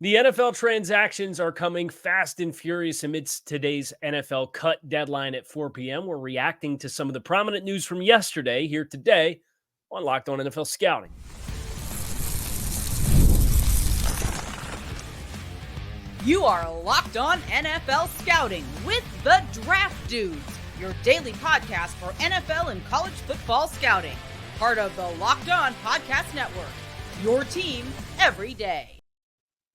The NFL transactions are coming fast and furious amidst today's NFL cut deadline at 4 p.m. We're reacting to some of the prominent news from yesterday here today on Locked On NFL Scouting. You are Locked On NFL Scouting with the Draft Dudes, your daily podcast for NFL and college football scouting. Part of the Locked On Podcast Network, your team every day.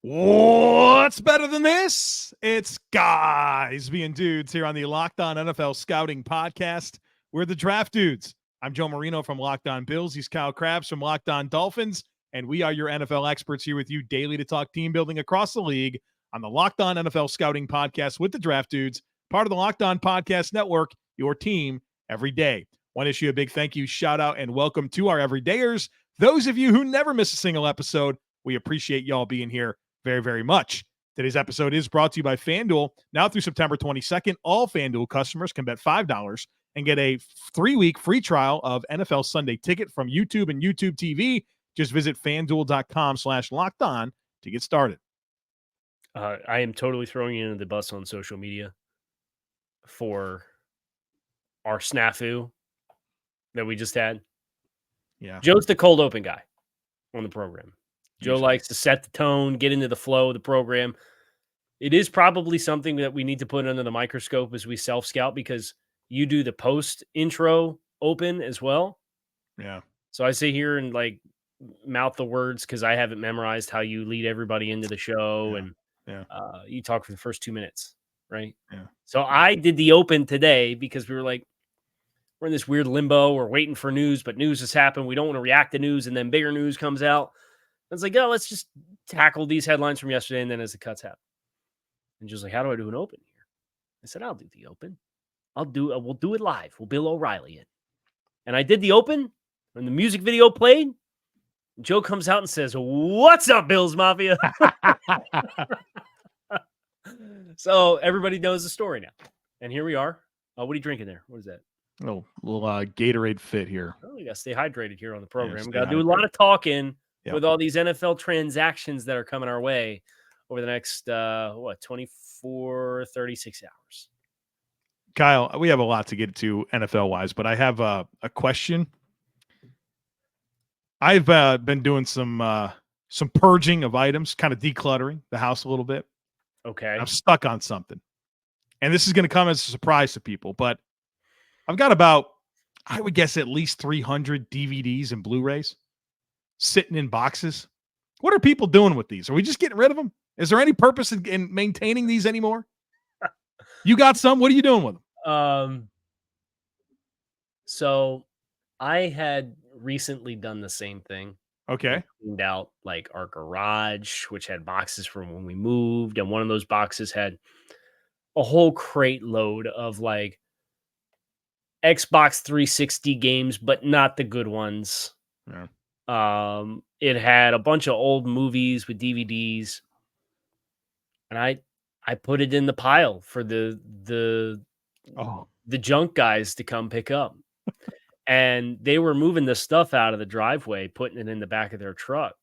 What's better than this? It's guys being dudes here on the Locked On NFL Scouting Podcast. We're the Draft Dudes. I'm Joe Marino from Locked On Bills. He's Kyle Krabs from Locked On Dolphins. And we are your NFL experts here with you daily to talk team building across the league on the Locked On NFL Scouting Podcast with the Draft Dudes, part of the Locked On Podcast Network, your team every day. Want to issue a big thank you, shout out, and welcome to our everydayers. Those of you who never miss a single episode, we appreciate y'all being here very, very much. Today's episode is brought to you by FanDuel. Now through September 22nd, all FanDuel customers can bet $5 and get a 3-week free trial of NFL Sunday Ticket from YouTube and YouTube TV. Just visit FanDuel.com/lockedon to get started. I am totally throwing you into the bus on social media for our snafu that we just had. Yeah. Joe's the cold open guy on the program. Joe Usually likes to set the tone, get into the flow of the program. It is probably something that we need to put under the microscope as we self-scout because you do the post-intro open as well. Yeah. So I sit here and mouth the words because I haven't memorized how you lead everybody into the show. You talk for the first 2 minutes, right? Yeah. So I did the open today because we were like, we're in this weird limbo. We're waiting for news, but news has happened. We don't want to react to news, and then bigger news comes out. I was like, oh, let's just tackle these headlines from yesterday, and then as the cuts happen. And just like, how do I do an open here? I said, I'll do the open. We'll do it live. We'll Bill O'Reilly it. And I did the open, and the music video played. Joe comes out and says, what's up, Bills Mafia? So everybody knows the story now. And here we are. What are you drinking there? What is that? Oh, little Gatorade fit here. Oh, you got to stay hydrated here on the program. Yeah, We got to do a lot of talking. Yep. With all these NFL transactions that are coming our way over the next, 24, 36 hours. Kyle, we have a lot to get to NFL-wise, but I have a question. I've been doing some purging of items, kind of decluttering the house a little bit. Okay. I'm stuck on something. And this is going to come as a surprise to people, but I've got about, I would guess, at least 300 DVDs and Blu-rays sitting in boxes. What are people doing with these? Are we just getting rid of them? Is there any purpose in maintaining these anymore? You got some? What are you doing with them? So I had recently done the same thing. Okay. We cleaned out our garage, which had boxes from when we moved. And one of those boxes had a whole crate load of Xbox 360 games, but not the good ones. Yeah. It had a bunch of old movies with DVDs, and I put it in the pile for the junk guys to come pick up. And they were moving the stuff out of the driveway, putting it in the back of their truck.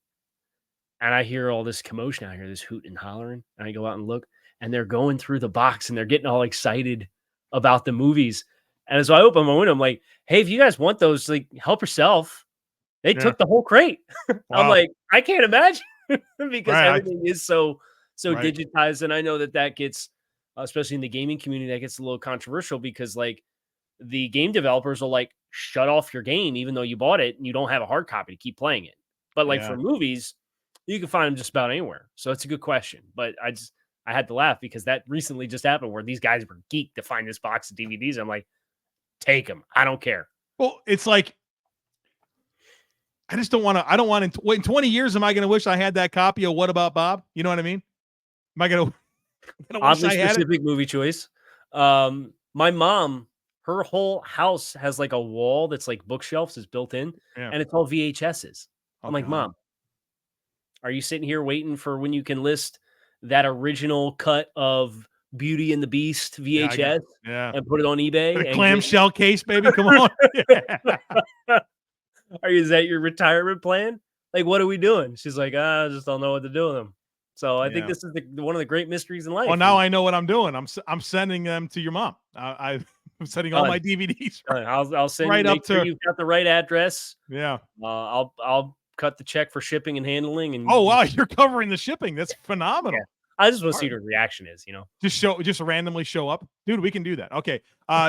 And I hear all this commotion out here, this hooting and hollering. And I go out and look, and they're going through the box and they're getting all excited about the movies. And so I open my window, I'm like, hey, if you guys want those, help yourself. They took the whole crate. Wow. I'm like, I can't imagine because everything is so digitized. And I know that gets, especially in the gaming community, that gets a little controversial because the game developers will shut off your game, even though you bought it and you don't have a hard copy to keep playing it. But for movies, you can find them just about anywhere. So it's a good question. But I had to laugh because that recently just happened where these guys were geeked to find this box of DVDs. I'm like, take them. I don't care. Well, it's I just don't want to. I don't want to. In 20 years, am I going to wish I had that copy of What About Bob? You know what I mean? Am I going to? Oddly specific movie choice. My mom, her whole house has a wall that's bookshelves is built in, and it's all VHSs. I'm like, Mom, are you sitting here waiting for when you can list that original cut of Beauty and the Beast VHS and put it on eBay? A clamshell case, baby. Come on. Is that your retirement plan? What are we doing? She's like, I just don't know what to do with them. So I think this is one of the great mysteries in life. Well, now I know what I'm doing. I'm sending them to your mom. I'm sending all my DVDs I'll send right make up sure to. you've got the right address. Yeah. I'll cut the check for shipping and handling. And oh wow, you're covering the shipping. That's phenomenal. I just want to see what her reaction is. Just randomly show up, dude. We can do that. Okay.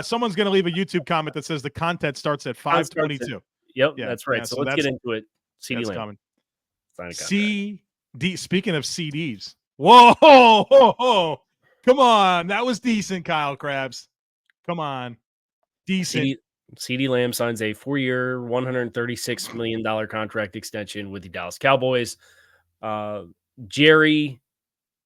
Someone's gonna leave a YouTube comment that says the content starts at 5:22. Yep, that's right. So let's get into it. CeeDee Lamb. CD. Speaking of CDs, whoa, come on, that was decent, Kyle Krabs. Come on, decent. CeeDee Lamb signs a 4-year, $136 million contract extension with the Dallas Cowboys. Jerry,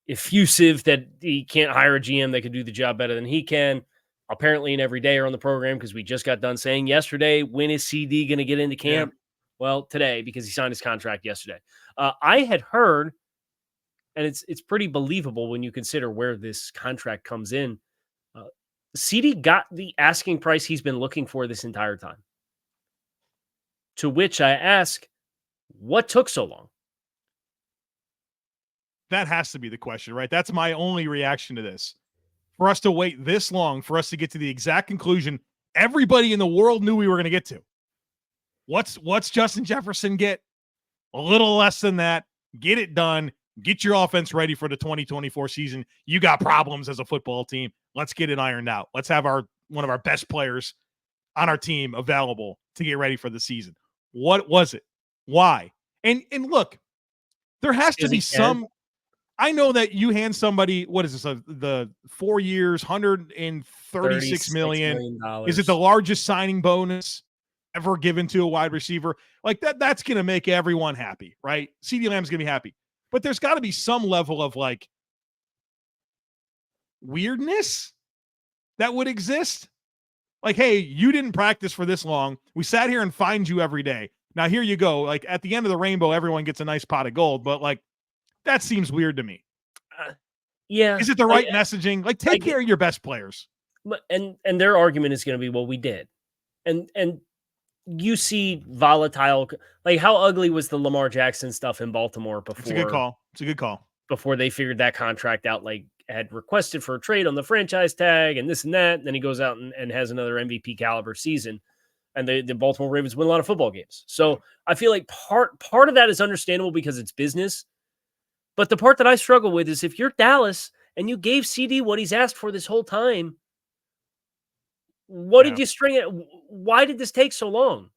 effusive that he can't hire a GM that could do the job better than he can. Apparently, an everydayer on the program because we just got done saying yesterday, when is CD going to get into camp? Yeah. Well, today, because he signed his contract yesterday. I had heard, and it's pretty believable when you consider where this contract comes in. CD got the asking price he's been looking for this entire time. To which I ask, what took so long? That has to be the question, right? That's my only reaction to this. For us to wait this long, for us to get to the exact conclusion everybody in the world knew we were going to get to. What's Justin Jefferson get? A little less than that. Get it done. Get your offense ready for the 2024 season. You got problems as a football team. Let's get it ironed out. Let's have one of our best players on our team available to get ready for the season. What was it? Why? And look, there has to be some. I know that you hand somebody, what is this? The 4 years, $136 million. Is it the largest signing bonus ever given to a wide receiver? Like that's going to make everyone happy, right? CeeDee Lamb's going to be happy. But there's got to be some level of like weirdness that would exist. Like, hey, you didn't practice for this long. We sat here and fined you every day. Now here you go. Like at the end of the rainbow, everyone gets a nice pot of gold. But like, that seems weird to me. Yeah. Is it the right messaging? Like, take care of your best players. And their argument is going to be, well, we did. And you see volatile, like how ugly was the Lamar Jackson stuff in Baltimore before? It's a good call. Before they figured that contract out, like had requested for a trade on the franchise tag and this and that. And then he goes out and has another MVP caliber season. And the Baltimore Ravens win a lot of football games. So I feel like part of that is understandable because it's business. But the part that I struggle with is if you're Dallas and you gave CD what he's asked for this whole time, what did you string it? Why did this take so long?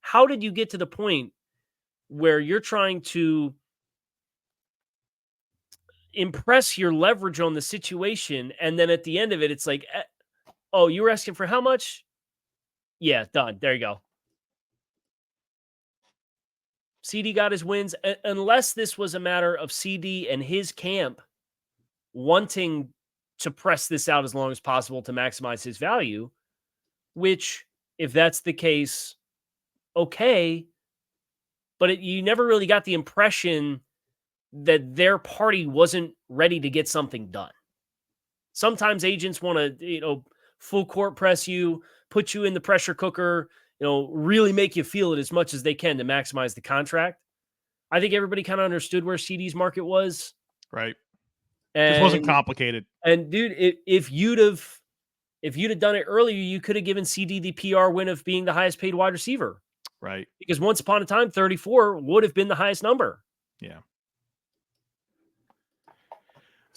How did you get to the point where you're trying to impress your leverage on the situation? And then at the end of it, it's like, oh, you were asking for how much? Yeah, done. There you go. CD got his wins, unless this was a matter of CD and his camp wanting to press this out as long as possible to maximize his value, which, if that's the case, okay. But you never really got the impression that their party wasn't ready to get something done. Sometimes agents want to, full court press you, put you in the pressure cooker, really make you feel it as much as they can to maximize the contract. I think everybody kind of understood where CD's market was. Right. This wasn't complicated. And dude, if you'd have done it earlier, you could have given CD the PR win of being the highest paid wide receiver. Right. Because once upon a time, 34 would have been the highest number. Yeah.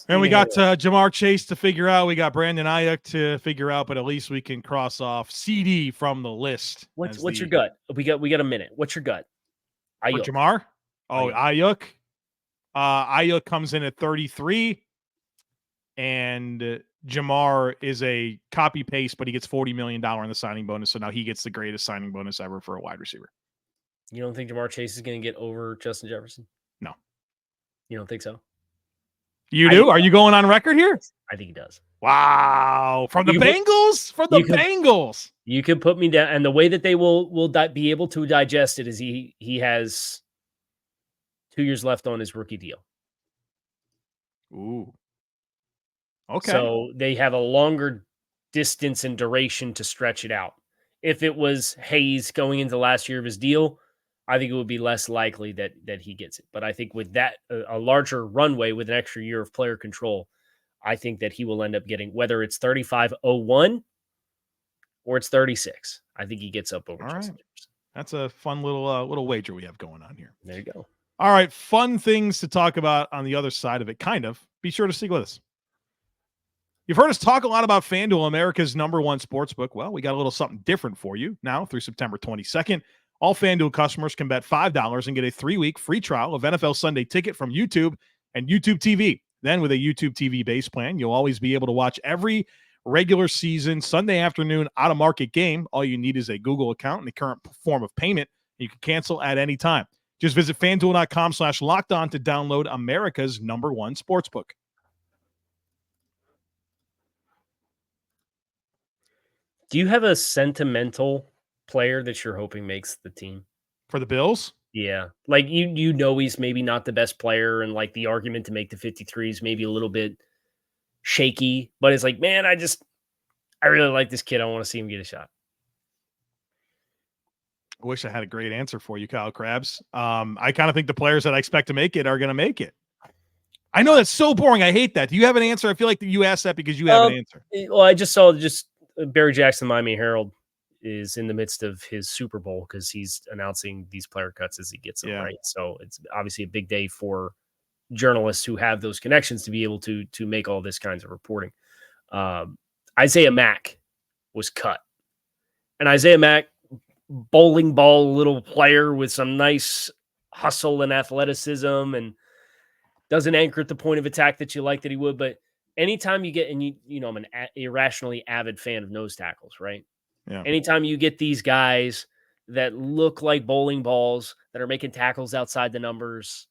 And we got Jamar Chase to figure out. We got Brandon Ayuk to figure out, but at least we can cross off CD from the list. What's your gut? We got a minute. What's your gut? Ayuk. For Jamar? Oh, Ayuk. Ayuk comes in at 33, and Jamar is a copy paste, but he gets $40 million in the signing bonus. So now he gets the greatest signing bonus ever for a wide receiver. You don't think Jamar Chase is going to get over Justin Jefferson? No. You don't think so? You do? Are you going on record here? I think he does. Wow. From the Bengals? From the Bengals. You can put me down. And the way that they will be able to digest it is he has 2 years left on his rookie deal. Ooh. Okay. So they have a longer distance and duration to stretch it out. If it was Hayes going into the last year of his deal, I think it would be less likely that he gets it. But I think with that, a larger runway with an extra year of player control, I think that he will end up getting, whether it's 35.01 or it's 36. I think he gets up over Justin Jefferson. That's a fun little wager we have going on here. There you go. All right, fun things to talk about on the other side of it, kind of. Be sure to stick with us. You've heard us talk a lot about FanDuel, America's #1 sportsbook. Well, we got a little something different for you now through September 22nd. All FanDuel customers can bet $5 and get a 3-week free trial of NFL Sunday Ticket from YouTube and YouTube TV. Then with a YouTube TV base plan, you'll always be able to watch every regular season Sunday afternoon out-of-market game. All you need is a Google account and the current form of payment. You can cancel at any time. Just visit FanDuel.com/lockedon to download America's #1 sportsbook. Do you have a sentimental player that you're hoping makes the team for the Bills? Yeah, like you know he's maybe not the best player, and like the argument to make the 53 is maybe a little bit shaky, but it's like, man, I really like this kid. I want to see him get a shot. I wish I had a great answer for you, Kyle Krabs. I kind of think the players that I expect to make it are going to make it. I know that's so boring. I hate that. Do you have an answer? I feel like you asked that because you have an answer. Well, I just saw Barry Jackson, Miami Herald, is in the midst of his Super Bowl because he's announcing these player cuts as he gets them, right? So it's obviously a big day for journalists who have those connections to be able to make all this kinds of reporting. Isaiah Mack was cut. And Isaiah Mack, bowling ball little player with some nice hustle and athleticism, and doesn't anchor at the point of attack that you like that he would. But anytime you get, and you know, I'm an irrationally avid fan of nose tackles, right? Yeah. Anytime you get these guys that look like bowling balls that are making tackles outside the numbers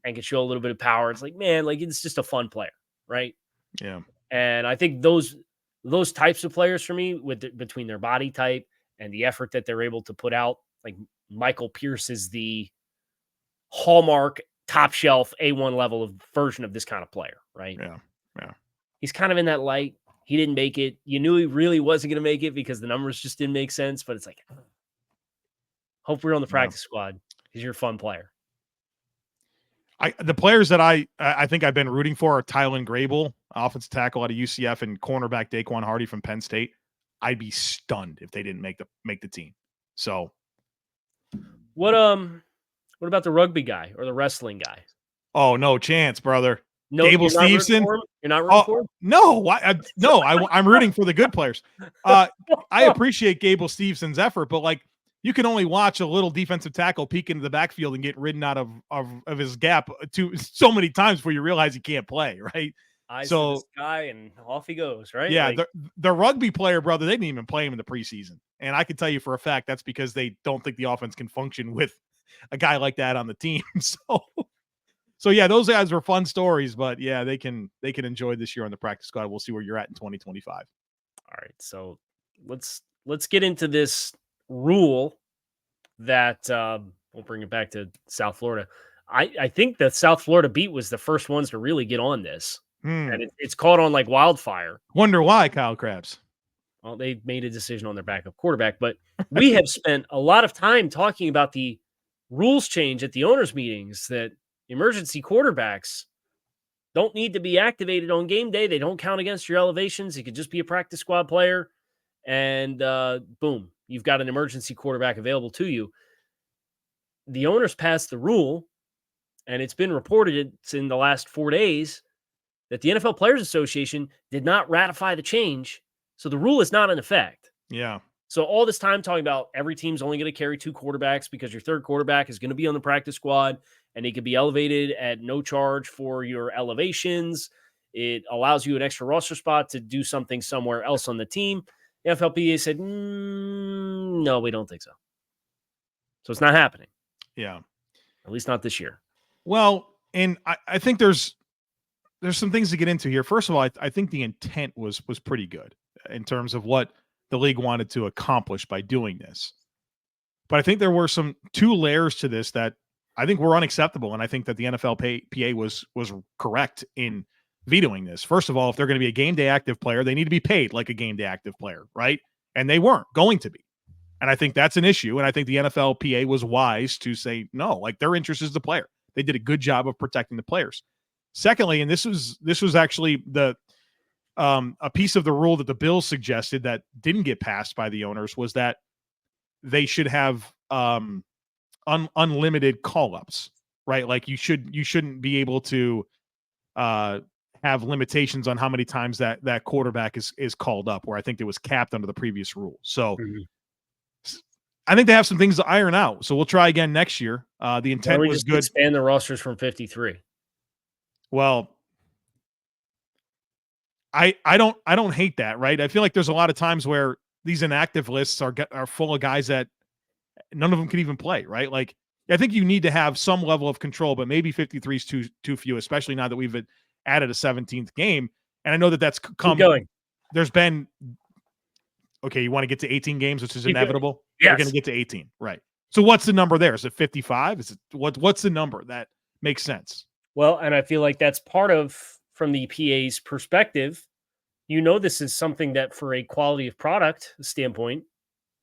and can show a little bit of power, it's like, man, like it's just a fun player, right? Yeah. And I think those types of players for me, between their body type and the effort that they're able to put out, like Michael Pierce is the hallmark, top shelf, A1 level of version of this kind of player, right? Yeah. Yeah. He's kind of in that light. He didn't make it. You knew he really wasn't going to make it because the numbers just didn't make sense. But it's like, hope we're on the practice squad because you're a fun player. The players that I think I've been rooting for are Tylen Grable, offensive tackle out of UCF, and cornerback Daquan Hardy from Penn State. I'd be stunned if they didn't make the team. So, what about the rugby guy or the wrestling guy? Oh, no chance, brother. No, Gable Steveson. You're not rooting for him? No, I'm rooting for the good players. I appreciate Gable Stevenson's effort, but like you can only watch a little defensive tackle peek into the backfield and get ridden out of his gap so many times before you realize he can't play, right? Eyes to the sky and off he goes, right? Yeah, like, the rugby player, brother, they didn't even play him in the preseason. And I can tell you for a fact that's because they don't think the offense can function with a guy like that on the team. So yeah, those guys were fun stories, but yeah, they can enjoy this year on the practice squad. We'll see where you're at in 2025. All right, so let's get into this rule that we'll bring it back to South Florida. I think the South Florida beat was the first ones to really get on this, and it's caught on like wildfire. Wonder why, Kyle Krabs? Well, they made a decision on their backup quarterback, but we have spent a lot of time talking about the rules change at the owners' meetings that emergency quarterbacks don't need to be activated on game day. They don't count against your elevations. It could just be a practice squad player. And boom, you've got an emergency quarterback available to you. The owners passed the rule, and it's been reported in the last 4 days that the NFL Players Association did not ratify the change. So the rule is not in effect. Yeah. So all this time talking about every team's only going to carry 2 quarterbacks because your third quarterback is going to be on the practice squad and he could be elevated at no charge for your elevations. It allows you an extra roster spot to do something somewhere else on the team. The NFLPA said, no, we don't think so. So it's not happening. Yeah. At least not this year. Well, and I think there's some things to get into here. First of all, I think the intent was pretty good in terms of what the league wanted to accomplish by doing this. But I think there were 2 layers to this that I think were unacceptable. And I think that the NFLPA was correct in vetoing this. First of all, if they're going to be a game day active player, they need to be paid like a game day active player, right? And they weren't going to be. And I think that's an issue. And I think the NFLPA was wise to say, no, like their interest is the player. They did a good job of protecting the players. Secondly, and this was actually a piece of the rule that the Bills suggested that didn't get passed by the owners, was that they should have unlimited call-ups, right? Like you shouldn't be able to have limitations on how many times that quarterback is called up, where I think it was capped under the previous rule. So I think they have some things to iron out. So we'll try again next year. The intent was good. Expand the rosters from 53. Well, I don't hate that, right? I feel like there's a lot of times where these inactive lists are full of guys that none of them can even play, right? Like I think you need to have some level of control, but maybe 53 is too few, especially now that we've added a 17th game. And I know that's come. There's been okay. You want to get to 18 games, which is inevitable. Yes. We're going to get to 18, right? So what's the number there? Is it 55? Is it what's the number that makes sense? Well, and I feel like that's part of, from the PA's perspective, this is something that for a quality of product standpoint,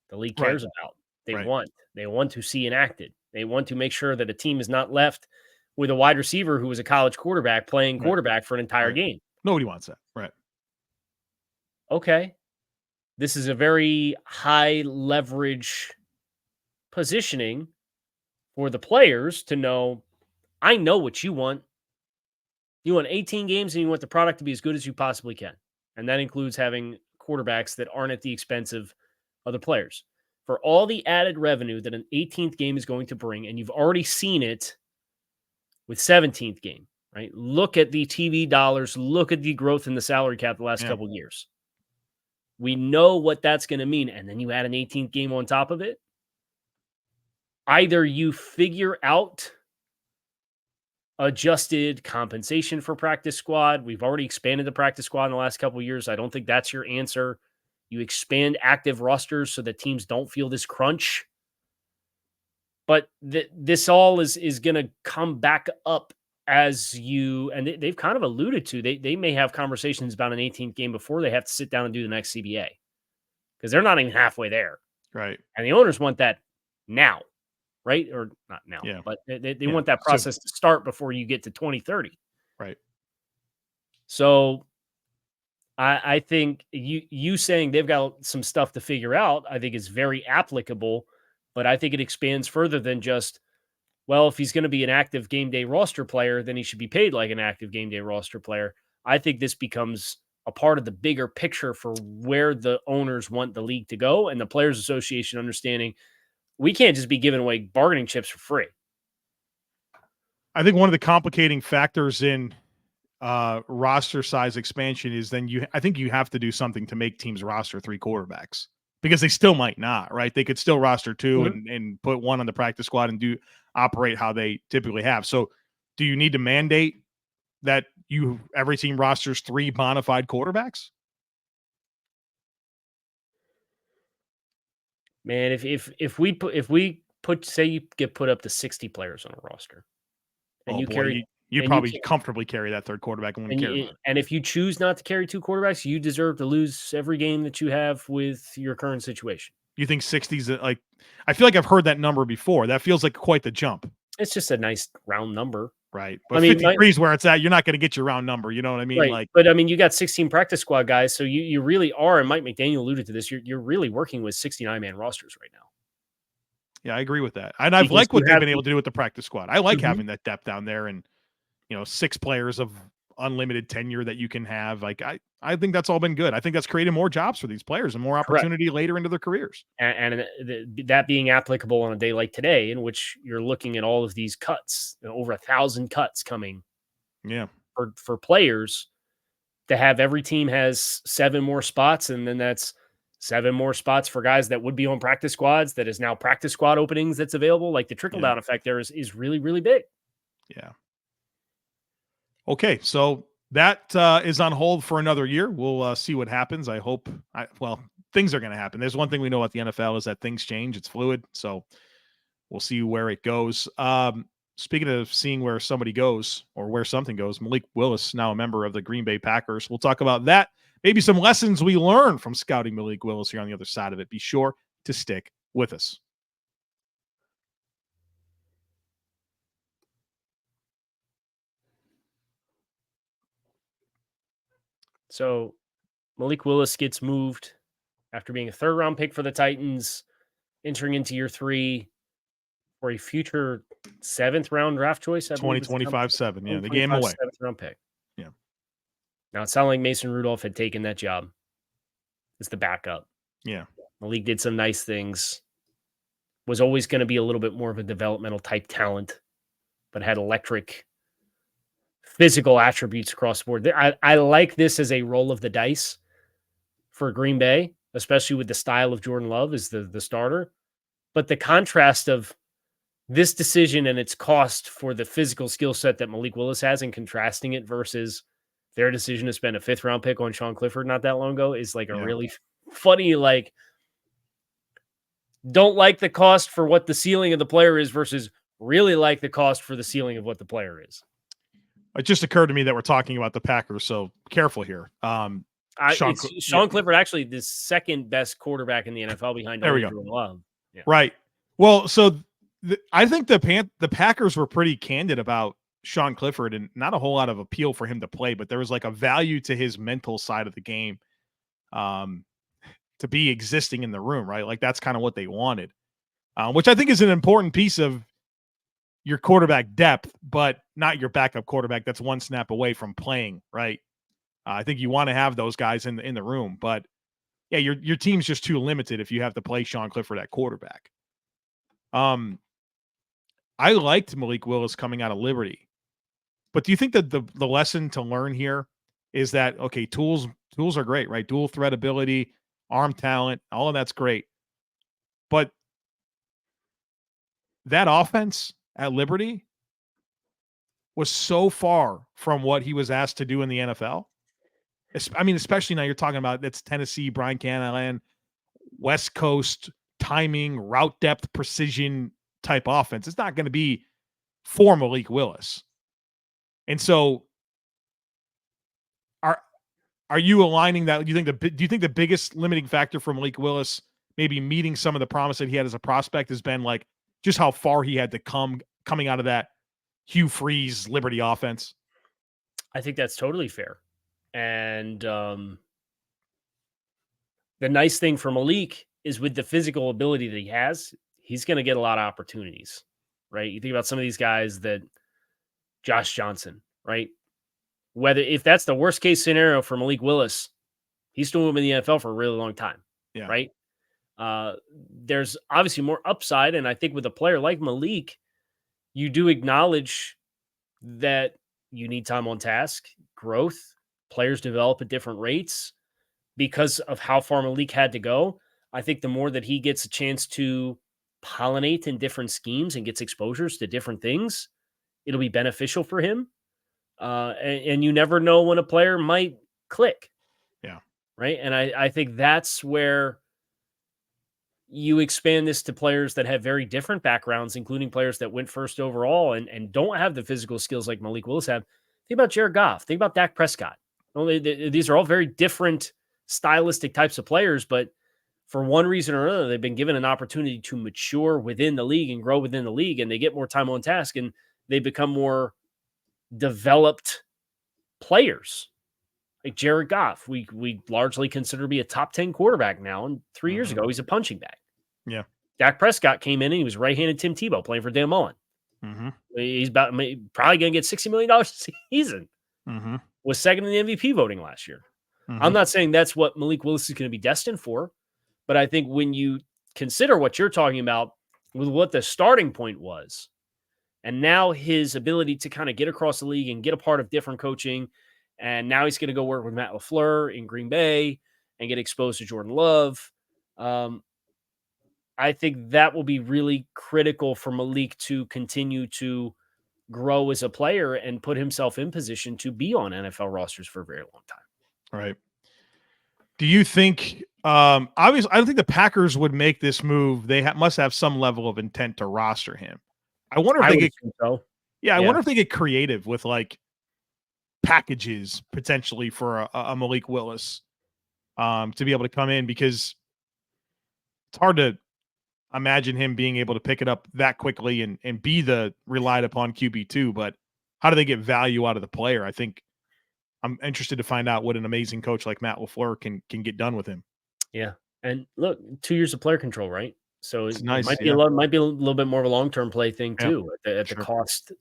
the league cares about. They want to see enacted. They want to make sure that a team is not left with a wide receiver who was a college quarterback playing quarterback for an entire game. Nobody wants that. Right. Okay. This is a very high leverage positioning for the players to know, I know what you want. You want 18 games and you want the product to be as good as you possibly can. And that includes having quarterbacks that aren't at the expense of other players. For all the added revenue that an 18th game is going to bring, and you've already seen it with 17th game, right? Look at the TV dollars. Look at the growth in the salary cap the last couple of years. We know what that's going to mean. And then you add an 18th game on top of it. Either you figure out adjusted compensation for practice squad. We've already expanded the practice squad in the last couple of years. I don't think that's your answer. You expand active rosters so that teams don't feel this crunch. But this all is going to come back up as and they've kind of alluded to, they may have conversations about an 18th game before they have to sit down and do the next CBA, because they're not even halfway there. Right. And the owners want that now. Right? Or not now, but they want that process to start before you get to 2030. Right. So I think you saying they've got some stuff to figure out, I think is very applicable, but I think it expands further than just, well, if he's going to be an active game day roster player, then he should be paid like an active game day roster player. I think this becomes a part of the bigger picture for where the owners want the league to go, and the Players Association understanding we can't just be giving away bargaining chips for free. I think one of the complicating factors in roster size expansion is I think you have to do something to make teams roster 3 quarterbacks, because they still might not, right? They could still roster 2 and put 1 on the practice squad and operate how they typically have. So do you need to mandate that every team rosters 3 bona fide quarterbacks? Man, if we put say you get put up to 60 players on a roster, and you'd probably comfortably carry that third quarterback and if you choose not to carry 2 quarterbacks, you deserve to lose every game that you have with your current situation. You think 60's like? I feel like I've heard that number before. That feels like quite the jump. It's just a nice round number. Right. But 53 is where it's at. You're not going to get your round number. You know what I mean? Right. But I mean, you got 16 practice squad guys. So you really are, and Mike McDaniel alluded to this, you're really working with 69-man rosters right now. Yeah, I agree with that. And I've liked what they've been able to do with the practice squad. I like having that depth down there, and 6 players of unlimited tenure that you can have. Like I think that's all been good. I think that's created more jobs for these players and more opportunity later into their careers. And that being applicable on a day like today, in which you're looking at all of these cuts, over 1,000 cuts coming. Yeah. For players to have, every team has 7 more spots, and then that's 7 more spots for guys that would be on practice squads that is now practice squad openings that's available. Like the trickle down effect there is really, really big. Yeah. Okay, so that is on hold for another year. We'll see what happens. I hope, things are going to happen. There's one thing we know about the NFL is that things change. It's fluid, so we'll see where it goes. Speaking of seeing where somebody goes or where something goes, Malik Willis, now a member of the Green Bay Packers. We'll talk about that. Maybe some lessons we learned from scouting Malik Willis here on the other side of it. Be sure to stick with us. So Malik Willis gets moved after being a third-round pick for the Titans, entering into year 3 for a future 7th-round draft choice, I believe. 2025 7. Yeah, they gave him 2025 away. 7th-round pick. Yeah. Now, it sounded like Mason Rudolph had taken that job as the backup. Yeah. Malik did some nice things. Was always going to be a little bit more of a developmental type talent, but had electric physical attributes across the board. I like this as a roll of the dice for Green Bay, especially with the style of Jordan Love as the starter. But the contrast of this decision and its cost for the physical skill set that Malik Willis has, and contrasting it versus their decision to spend a 5th-round pick on Sean Clifford not that long ago, is like a really funny, like, don't like the cost for what the ceiling of the player is versus really like the cost for the ceiling of what the player is. It just occurred to me that we're talking about the Packers, so careful here. Sean Clifford, actually the second best quarterback in the NFL behind Jordan Love. Yeah. Right. Well, so I think the Packers were pretty candid about Sean Clifford, and not a whole lot of appeal for him to play, but there was like a value to his mental side of the game to be existing in the room, right? Like that's kind of what they wanted, which I think is an important piece of your quarterback depth, but not your backup quarterback that's one snap away from playing, right? I think you want to have those guys in the room, but yeah, your team's just too limited if you have to play Sean Clifford at quarterback. I liked Malik Willis coming out of Liberty, but do you think that the lesson to learn here is that, okay, tools are great, right? Dual threat ability, arm talent, all of that's great. But that offense at Liberty was so far from what he was asked to do in the NFL. I mean, especially now you're talking about it's Tennessee, Brian Callahan, West Coast timing, route depth, precision type offense. It's not going to be for Malik Willis. And so are you aligning that? Do you think the biggest limiting factor for Malik Willis, maybe meeting some of the promise that he had as a prospect, has been like just how far he had to coming out of that Hugh Freeze Liberty offense? I think that's totally fair. And the nice thing for Malik is with the physical ability that he has, he's going to get a lot of opportunities, right? You think about some of these guys that Josh Johnson, right? If that's the worst case scenario for Malik Willis, he's still in the NFL for a really long time, right? There's obviously more upside. And I think with a player like Malik, you do acknowledge that you need time on task, growth, players develop at different rates because of how far Malik had to go. I think the more that he gets a chance to pollinate in different schemes and gets exposures to different things, it'll be beneficial for him. And you never know when a player might click. Yeah. Right. And I think that's where you expand this to players that have very different backgrounds, including players that went first overall and don't have the physical skills like Malik Willis have. Think about Jared Goff. Think about Dak Prescott. These are all very different stylistic types of players, but for one reason or another, they've been given an opportunity to mature within the league and grow within the league, and they get more time on task and they become more developed players. Like Jared Goff, we largely consider to be a top 10 quarterback now, and 3 years ago, he's a punching bag. Yeah. Dak Prescott came in and he was right-handed Tim Tebow playing for Dan Mullen. He's probably going to get $60 million a season. Was second in the MVP voting last year. I'm not saying that's what Malik Willis is going to be destined for, but I think when you consider what you're talking about with what the starting point was, and now his ability to kind of get across the league and get a part of different coaching, and now he's going to go work with Matt Lafleur in Green Bay and get exposed to Jordan Love. I think that will be really critical for Malik to continue to grow as a player and put himself in position to be on NFL rosters for a very long time. Right. Do you think, obviously, I don't think the Packers would make this move. They must have some level of intent to roster him. I wonder if they get, I wonder if they get creative with like packages potentially for a Malik Willis to be able to come in, because it's hard to imagine him being able to pick it up that quickly and be the relied upon QB2. But how do they get value out of the player? I think I'm interested to find out what an amazing coach like Matt Lafleur can get done with him. Yeah, and look, 2 years of player control, right? So It's it nice. might be Yeah. a little bit more of a long-term play thing Yeah, too at the sure. cost.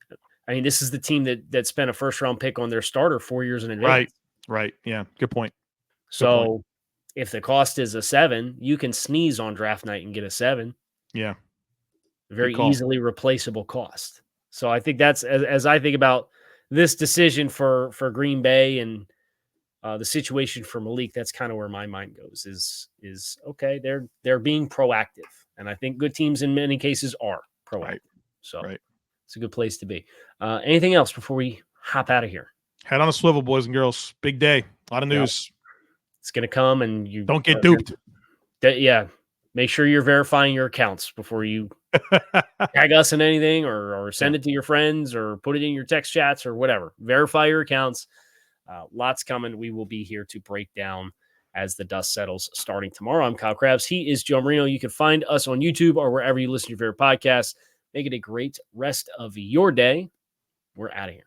I mean, this is the team that spent a first-round pick on their starter 4 years in advance. Right. Yeah. Good point. So if the cost is a 7, you can sneeze on draft night and get a 7. Yeah. Very call. easily replaceable cost. So I think that's as I think about this decision for Green Bay and the situation for Malik, that's kind of where my mind goes is okay, they're being proactive. And I think good teams in many cases are proactive. Right. So Right. it's a good place to be. Anything else before we hop out of here? Head on a swivel, boys and girls. Big day. A lot of news. It's going to come, and you Don't get duped. Yeah. Make sure you're verifying your accounts before you tag us in anything or send it to your friends or put it in your text chats or whatever. Verify your accounts. Lots coming. We will be here to break down as the dust settles starting tomorrow. I'm Kyle Krabs. He is Joe Marino. You can find us on YouTube or wherever you listen to your favorite podcasts. Make it a great rest of your day. We're out of here.